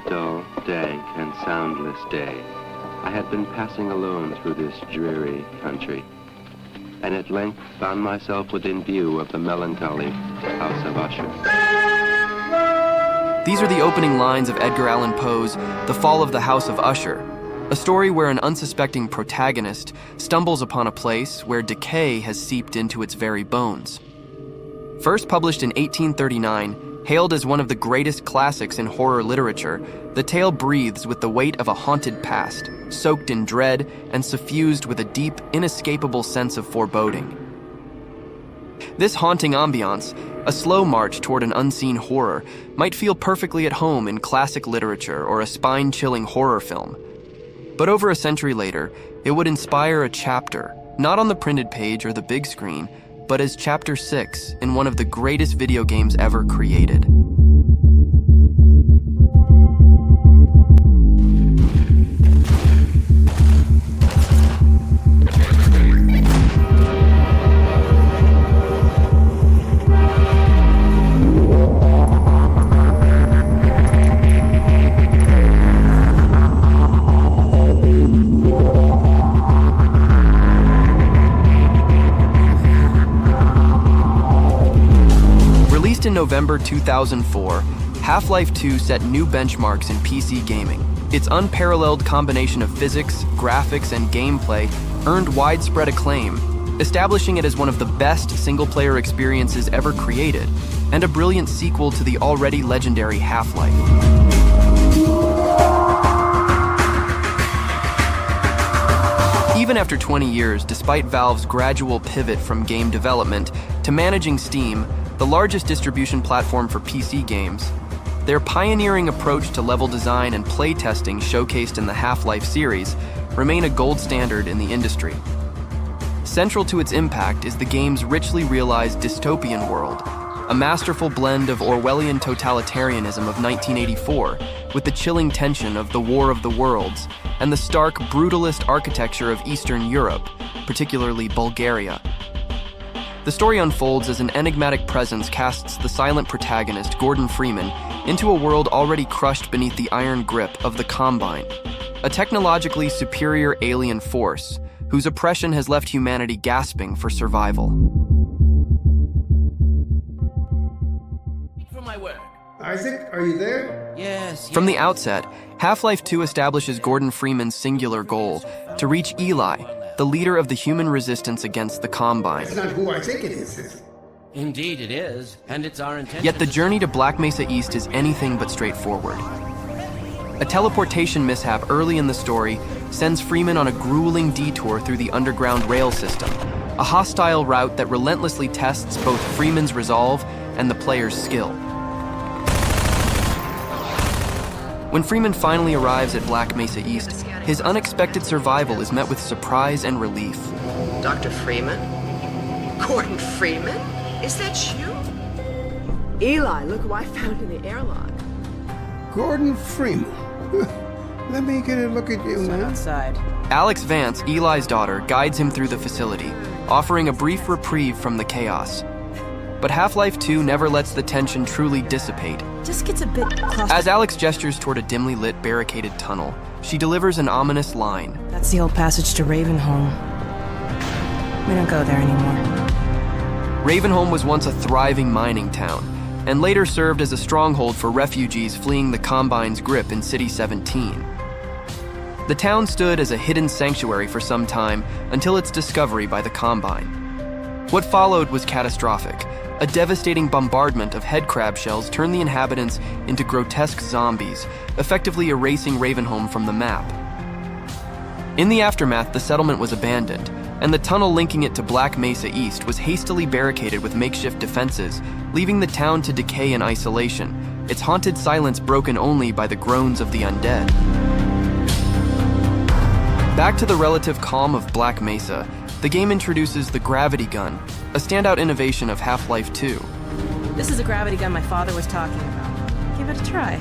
dull, dank, and soundless day, I had been passing alone through this dreary country, and at length found myself within view of the melancholy House of Usher. These are the opening lines of Edgar Allan Poe's The Fall of the House of Usher, a story where an unsuspecting protagonist stumbles upon a place where decay has seeped into its very bones. First published in 1839, hailed as one of the greatest classics in horror literature, the tale breathes with the weight of a haunted past, soaked in dread and suffused with a deep, inescapable sense of foreboding. This haunting ambiance, a slow march toward an unseen horror, might feel perfectly at home in classic literature or a spine-chilling horror film. But over a century later, it would inspire a chapter, not on the printed page or the big screen, but as Chapter 6 in one of the greatest video games ever created. In November 2004, Half-Life 2 set new benchmarks in PC gaming. Its unparalleled combination of physics, graphics, and gameplay earned widespread acclaim, establishing it as one of the best single-player experiences ever created, and a brilliant sequel to the already legendary Half-Life. Even after 20 years, despite Valve's gradual pivot from game development to managing Steam, the largest distribution platform for PC games, their pioneering approach to level design and playtesting showcased in the Half-Life series remain a gold standard in the industry. Central to its impact is the game's richly realized dystopian world, a masterful blend of Orwellian totalitarianism of 1984 with the chilling tension of the War of the Worlds and the stark, brutalist architecture of Eastern Europe, particularly Bulgaria. The story unfolds as an enigmatic presence casts the silent protagonist, Gordon Freeman, into a world already crushed beneath the iron grip of the Combine, a technologically superior alien force whose oppression has left humanity gasping for survival. For my work. Isaac, are you there? Yes. From the outset, Half-Life 2 establishes Gordon Freeman's singular goal to reach Eli, the leader of the human resistance against the Combine. That's not who I think it is. Indeed it is, and it's our intention. Yet the journey to Black Mesa East is anything but straightforward. A teleportation mishap early in the story sends Freeman on a grueling detour through the underground rail system, a hostile route that relentlessly tests both Freeman's resolve and the player's skill. When Freeman finally arrives at Black Mesa East, his unexpected survival is met with surprise and relief. Dr. Freeman? Gordon Freeman? Is that you? Eli, look who I found in the airlock. Gordon Freeman. Let me get a look at you, man. Outside. Alex Vance, Eli's daughter, guides him through the facility, offering a brief reprieve from the chaos. But Half-Life 2 never lets the tension truly dissipate. Just gets a bit claustrophobic. As Alex gestures toward a dimly lit barricaded tunnel, she delivers an ominous line. That's the old passage to Ravenholm. We don't go there anymore. Ravenholm was once a thriving mining town, and later served as a stronghold for refugees fleeing the Combine's grip in City 17. The town stood as a hidden sanctuary for some time until its discovery by the Combine. What followed was catastrophic. A devastating bombardment of headcrab shells turned the inhabitants into grotesque zombies, effectively erasing Ravenholm from the map. In the aftermath, the settlement was abandoned, and the tunnel linking it to Black Mesa East was hastily barricaded with makeshift defenses, leaving the town to decay in isolation, its haunted silence broken only by the groans of the undead. Back to the relative calm of Black Mesa, the game introduces the gravity gun, a standout innovation of Half-Life 2. This is a gravity gun my father was talking about. Give it a try.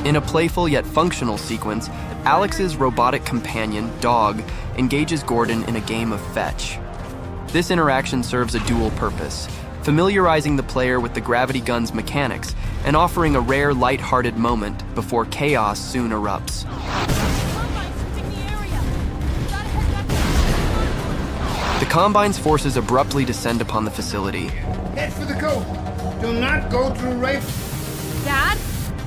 In a playful yet functional sequence, Alex's robotic companion, Dog, engages Gordon in a game of fetch. This interaction serves a dual purpose, familiarizing the player with the gravity gun's mechanics and offering a rare light-hearted moment before chaos soon erupts. The Combine's forces abruptly descend upon the facility. Head for the coast. Do not go through Raven. Dad?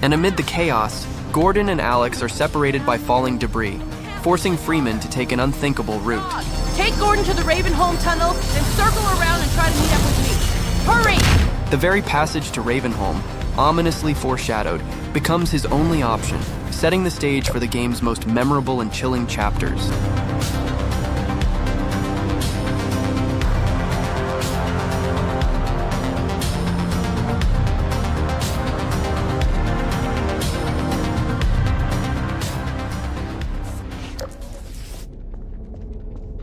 And amid the chaos, Gordon and Alex are separated by falling debris, forcing Freeman to take an unthinkable route. Take Gordon to the Ravenholm tunnel, then circle around and try to meet up with me. Hurry! The very passage to Ravenholm, ominously foreshadowed, becomes his only option, setting the stage for the game's most memorable and chilling chapters.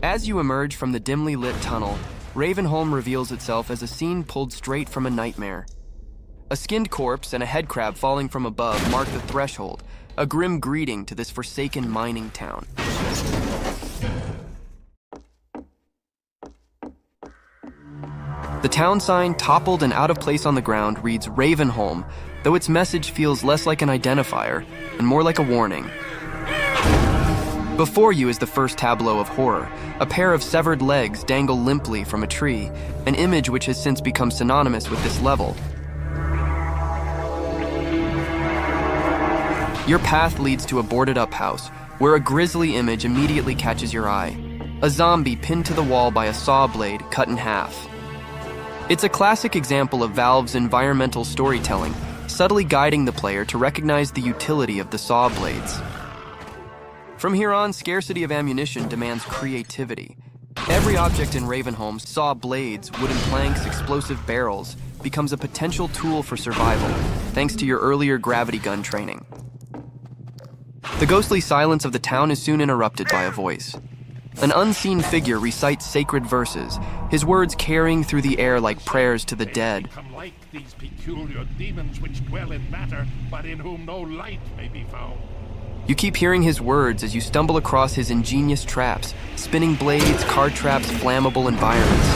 As you emerge from the dimly lit tunnel, Ravenholm reveals itself as a scene pulled straight from a nightmare. A skinned corpse and a head crab falling from above mark the threshold, a grim greeting to this forsaken mining town. The town sign, toppled and out of place on the ground, reads Ravenholm, though its message feels less like an identifier and more like a warning. Before you is the first tableau of horror. A pair of severed legs dangle limply from a tree, an image which has since become synonymous with this level. Your path leads to a boarded-up house, where a grisly image immediately catches your eye. A zombie pinned to the wall by a saw blade cut in half. It's a classic example of Valve's environmental storytelling, subtly guiding the player to recognize the utility of the saw blades. From here on, scarcity of ammunition demands creativity. Every object in Ravenholm, saw blades, wooden planks, explosive barrels, becomes a potential tool for survival, thanks to your earlier gravity gun training. The ghostly silence of the town is soon interrupted by a voice. An unseen figure recites sacred verses, his words carrying through the air like prayers to the dead. Come like these peculiar demons which dwell in matter, but in whom no light may be found. You keep hearing his words as you stumble across his ingenious traps, spinning blades, card traps, flammable environments.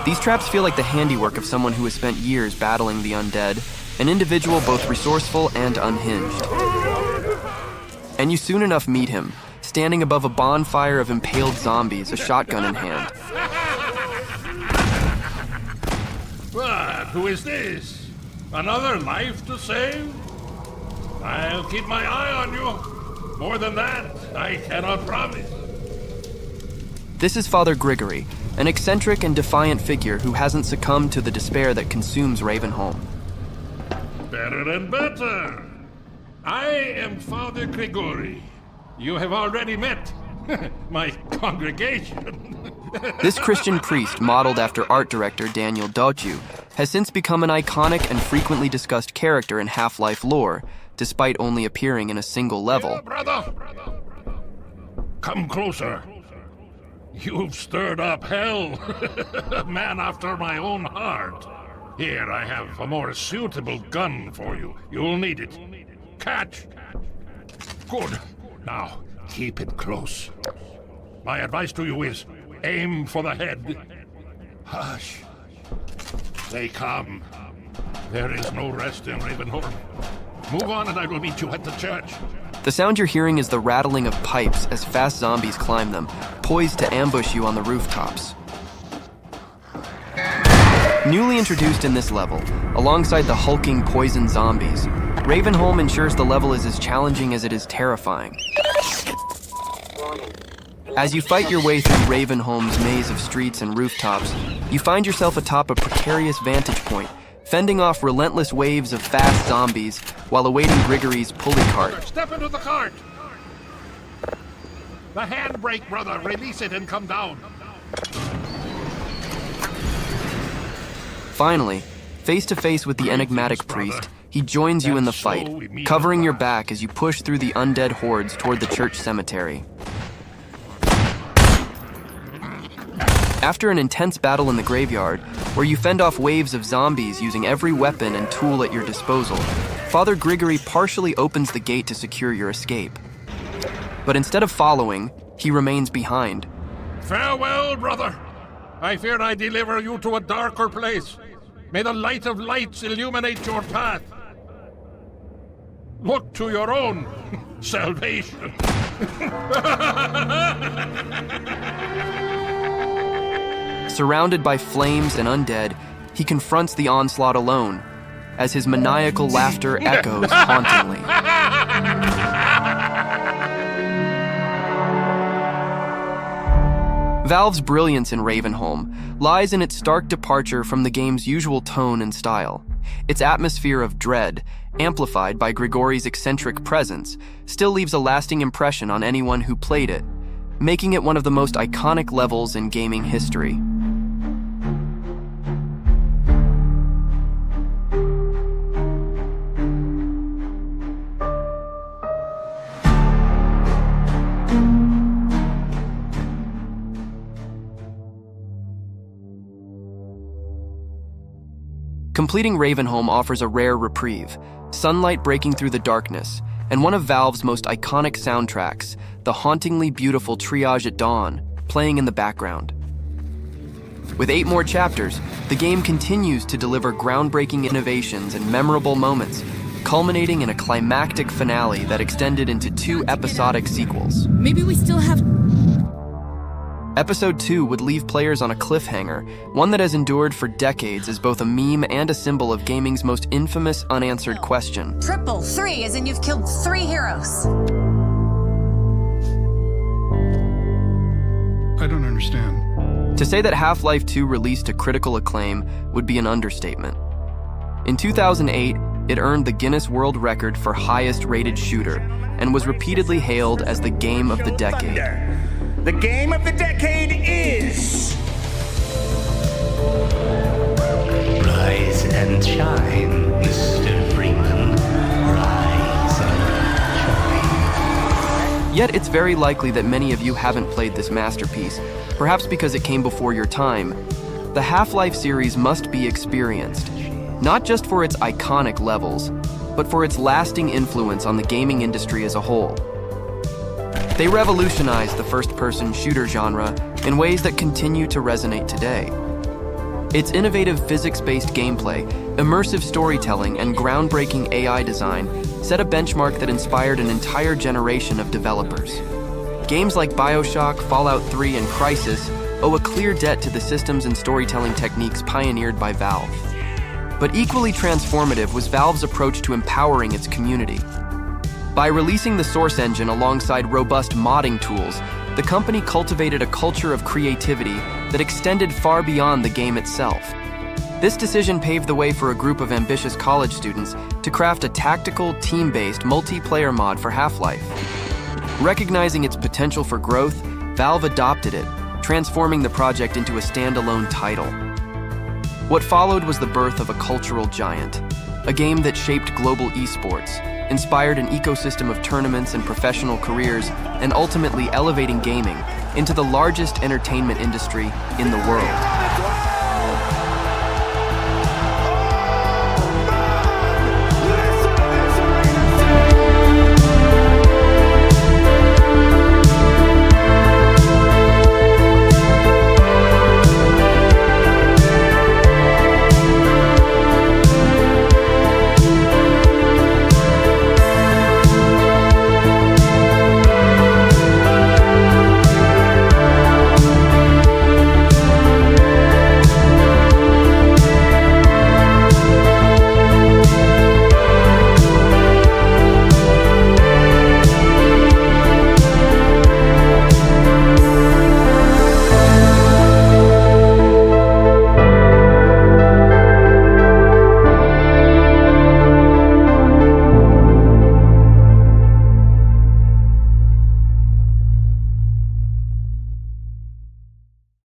These traps feel like the handiwork of someone who has spent years battling the undead, an individual both resourceful and unhinged. And you soon enough meet him, standing above a bonfire of impaled zombies, a shotgun in hand. But who is this? Another life to save? I'll keep my eye on you. More than that, I cannot promise. This is Father Grigori, an eccentric and defiant figure who hasn't succumbed to the despair that consumes Ravenholm. Better and better. I am Father Grigori. You have already met my congregation. This Christian priest, modeled after art director Daniel Dochu, has since become an iconic and frequently discussed character in Half-Life lore, despite only appearing in a single level. Here, brother. Come closer. You've stirred up hell. A man after my own heart. Here, I have a more suitable gun for you. You'll need it. Catch. Good. Now, keep it close. My advice to you is, aim for the head. Hush. They come. There is no rest in Ravenholm. Move on and I will meet you at the church. The sound you're hearing is the rattling of pipes as fast zombies climb them, poised to ambush you on the rooftops. Newly introduced in this level, alongside the hulking poison zombies, Ravenholm ensures the level is as challenging as it is terrifying. As you fight your way through Ravenholm's maze of streets and rooftops, you find yourself atop a precarious vantage point, fending off relentless waves of fast zombies while awaiting Grigori's pulley cart. Step into the cart! The handbrake, brother. Release it and come down. Finally, face to face with the enigmatic priest, he joins you in the fight, covering your back as you push through the undead hordes toward the church cemetery. After an intense battle in the graveyard, where you fend off waves of zombies using every weapon and tool at your disposal, Father Grigori partially opens the gate to secure your escape. But instead of following, he remains behind. Farewell, brother. I fear I deliver you to a darker place. May the light of lights illuminate your path. Look to your own salvation. Surrounded by flames and undead, he confronts the onslaught alone, as his maniacal laughter echoes hauntingly. Valve's brilliance in Ravenholm lies in its stark departure from the game's usual tone and style. Its atmosphere of dread, amplified by Grigori's eccentric presence, still leaves a lasting impression on anyone who played it, making it one of the most iconic levels in gaming history. Completing Ravenholm offers a rare reprieve, sunlight breaking through the darkness, and one of Valve's most iconic soundtracks, the hauntingly beautiful Triage at Dawn, playing in the background. With 8 more chapters, the game continues to deliver groundbreaking innovations and memorable moments, culminating in a climactic finale that extended into 2 episodic sequels. Maybe we still have... Episode 2 would leave players on a cliffhanger, one that has endured for decades as both a meme and a symbol of gaming's most infamous unanswered question. Triple 3, as in you've killed 3 heroes. I don't understand. To say that Half-Life 2 released to critical acclaim would be an understatement. In 2008, it earned the Guinness World Record for highest rated shooter and was repeatedly hailed as the game of the decade. The game of the decade is... Rise and shine, Mr. Freeman. Rise and shine. Yet it's very likely that many of you haven't played this masterpiece, perhaps because it came before your time. The Half-Life series must be experienced, not just for its iconic levels, but for its lasting influence on the gaming industry as a whole. They revolutionized the first-person shooter genre in ways that continue to resonate today. Its innovative physics-based gameplay, immersive storytelling, and groundbreaking AI design set a benchmark that inspired an entire generation of developers. Games like BioShock, Fallout 3, and Crysis owe a clear debt to the systems and storytelling techniques pioneered by Valve. But equally transformative was Valve's approach to empowering its community. By releasing the Source Engine alongside robust modding tools, the company cultivated a culture of creativity that extended far beyond the game itself. This decision paved the way for a group of ambitious college students to craft a tactical, team-based, multiplayer mod for Half-Life. Recognizing its potential for growth, Valve adopted it, transforming the project into a standalone title. What followed was the birth of a cultural giant, a game that shaped global esports, inspired an ecosystem of tournaments and professional careers, and ultimately elevating gaming into the largest entertainment industry in the world.